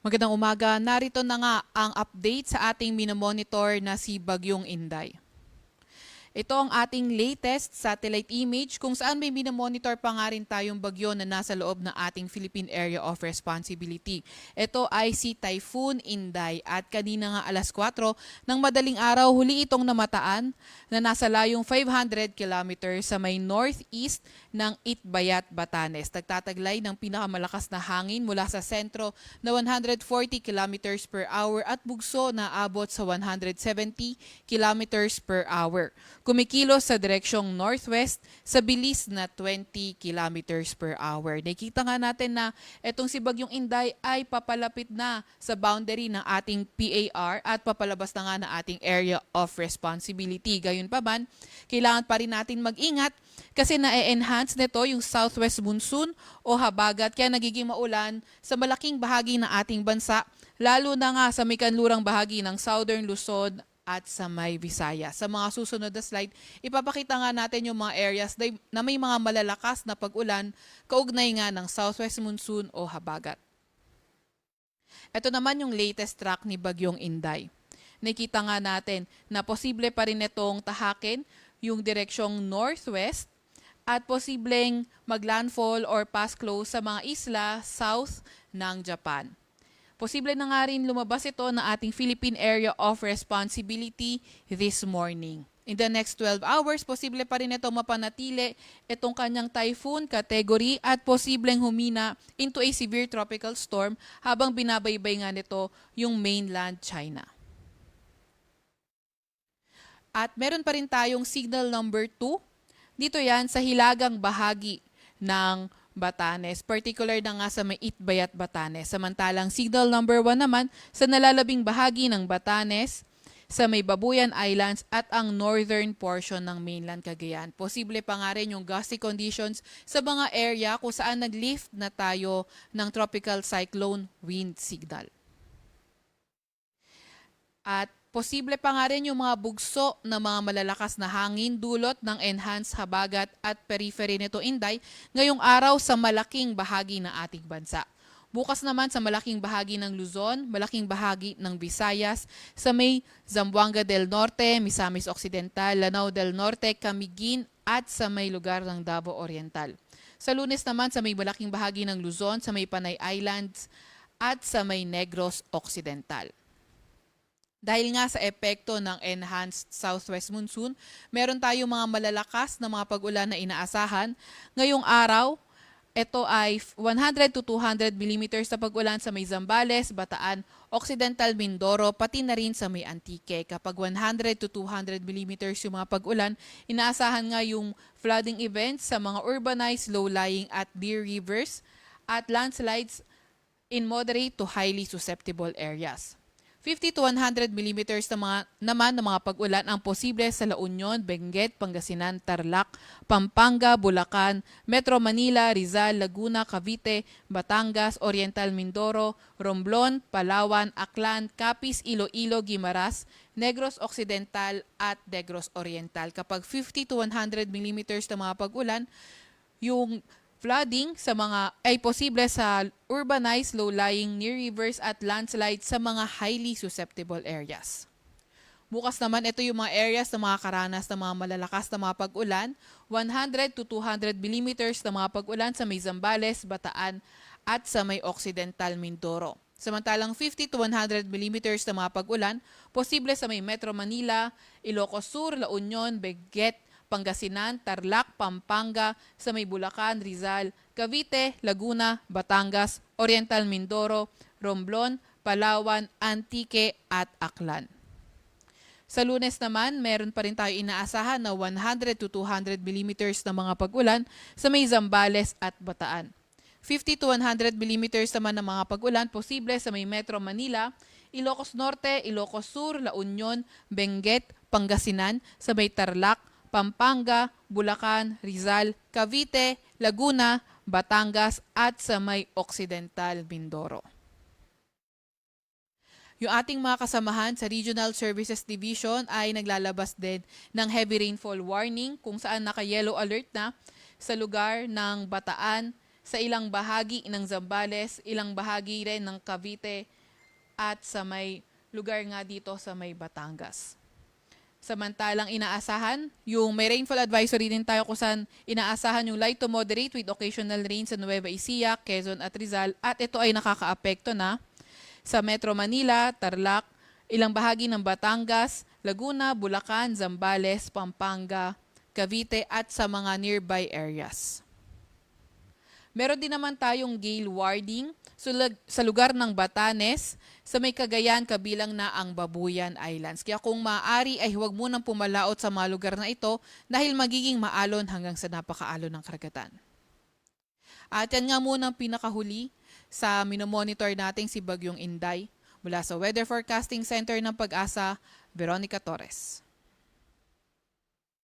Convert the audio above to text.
Magandang umaga. Narito na nga ang update sa ating minomonitor na si Bagyong Inday. Ito ang ating latest satellite image kung saan may minomonitor pa nga rin tayong bagyo na nasa loob ng ating Philippine Area of Responsibility. Ito ay si Typhoon Inday at kanina nga alas 4 ng madaling araw huli itong namataan na nasa layong 500 kilometers sa may northeast ng Itbayat, Batanes. Nagtataglay ng pinakamalakas na hangin mula sa sentro na 140 kilometers per hour at bugso na abot sa 170 kilometers per hour. Kumikilos sa direksyong northwest sa bilis na 20 kilometers per hour. Nakita nga natin na itong si Bagyong Inday ay papalapit na sa boundary ng ating PAR at papalabas na nga na ating area of responsibility. Gayunpaman, kailangan pa rin natin mag-ingat kasi na-enhance nito yung southwest monsoon o habagat kaya nagiging maulan sa malaking bahagi ng ating bansa, lalo na nga sa may kanlurang bahagi ng Southern Luzon at sa may Visayas. Sa mga susunod na slide, ipapakita nga natin yung mga areas na may mga malalakas na pag-ulan kaugnay nga ng southwest monsoon o habagat. Ito naman yung latest track ni Bagyong Inday. Nakita nga natin na posible pa rin itong tahakin yung direksyong northwest at posibleng maglandfall or pass close sa mga isla south ng Japan. Posible na nga rin lumabas ito na ating Philippine Area of Responsibility this morning. In the next 12 hours, posible pa rin ito mapanatili itong kanyang typhoon category at posibleng humina into a severe tropical storm habang binabaybay nga nito yung mainland China. At meron pa rin tayong signal number 2. Dito yan sa hilagang bahagi ng Batanes, particular na nga sa may Itbayat, Batanes. Samantalang signal number 1 naman sa nalalabing bahagi ng Batanes, sa may Babuyan Islands at ang northern portion ng mainland Cagayan. Posible pa nga rin yung gusty conditions sa mga area kung saan nag-lift na tayo ng tropical cyclone wind signal. At posible pa nga rin yung mga bugso na mga malalakas na hangin dulot ng enhanced habagat at periphery nito Inday ngayong araw sa malaking bahagi ng ating bansa. Bukas naman sa malaking bahagi ng Luzon, malaking bahagi ng Visayas, sa may Zamboanga del Norte, Misamis Occidental, Lanao del Norte, Camiguin at sa may lugar ng Davao Oriental. Sa Lunes naman sa may malaking bahagi ng Luzon, sa may Panay Islands at sa may Negros Occidental. Dahil nga sa epekto ng enhanced southwest monsoon, meron tayong mga malalakas na mga pag-ulan na inaasahan. Ngayong araw, ito ay 100 to 200 millimeters na pag-ulan sa may Zambales, Bataan, Occidental Mindoro, pati na rin sa may Antique. Kapag 100 to 200 millimeters yung mga pag-ulan, inaasahan nga yung flooding events sa mga urbanized, low-lying at near rivers at landslides in moderate to highly susceptible areas. 50 to 100 millimeters naman ng mga pag-ulan ang posible sa La Union, Benguet, Pangasinan, Tarlac, Pampanga, Bulacan, Metro Manila, Rizal, Laguna, Cavite, Batangas, Oriental Mindoro, Romblon, Palawan, Aklan, Capiz, Iloilo, Guimaras, Negros Occidental at Negros Oriental. Kapag 50 to 100 millimeters ng mga pag-ulan, yung flooding sa mga ay posible sa urbanized, low-lying, near rivers at landslides sa mga highly susceptible areas. Bukas naman, ito yung mga areas na makakaranas ng mga malalakas na mga pag-ulan, 100 to 200 millimeters na mga pag-ulan sa may Zambales, Bataan at sa may Occidental Mindoro. Samantalang 50 to 100 millimeters na mga pag-ulan, posible sa may Metro Manila, Ilocos Sur, La Union, Benguet, Pangasinan, Tarlac, Pampanga, sa may Bulacan, Rizal, Cavite, Laguna, Batangas, Oriental Mindoro, Romblon, Palawan, Antique at Aklan. Sa Lunes naman, meron pa rin tayo inaasahan na 100 to 200 millimeters na mga pag-ulan sa may Zambales at Bataan. 50 to 100 millimeters naman ng mga pag-ulan posible sa may Metro Manila, Ilocos Norte, Ilocos Sur, La Union, Benguet, Pangasinan, sa may Tarlac, Pampanga, Bulacan, Rizal, Cavite, Laguna, Batangas at sa may Occidental Mindoro. Yung ating mga kasamahan sa Regional Services Division ay naglalabas din ng heavy rainfall warning kung saan naka-yellow alert na sa lugar ng Bataan, sa ilang bahagi ng Zambales, ilang bahagi rin ng Cavite at sa may lugar nga dito sa may Batangas. Samantalang inaasahan, yung may rainfall advisory din tayo kung saan inaasahan yung light to moderate with occasional rain sa Nueva Ecija, Quezon at Rizal at ito ay nakakaapekto na sa Metro Manila, Tarlac, ilang bahagi ng Batangas, Laguna, Bulacan, Zambales, Pampanga, Cavite at sa mga nearby areas. Meron din naman tayong gale warning sa lugar ng Batanes, sa may Cagayan kabilang na ang Babuyan Islands. Kaya kung maaari ay huwag munang pumalaot sa mga lugar na ito dahil magiging maalon hanggang sa napakaalon ng karagatan. At yan nga muna ang pinakahuli sa minomonitor nating si Bagyong Inday. Mula sa Weather Forecasting Center ng Pag-asa, Veronica Torres.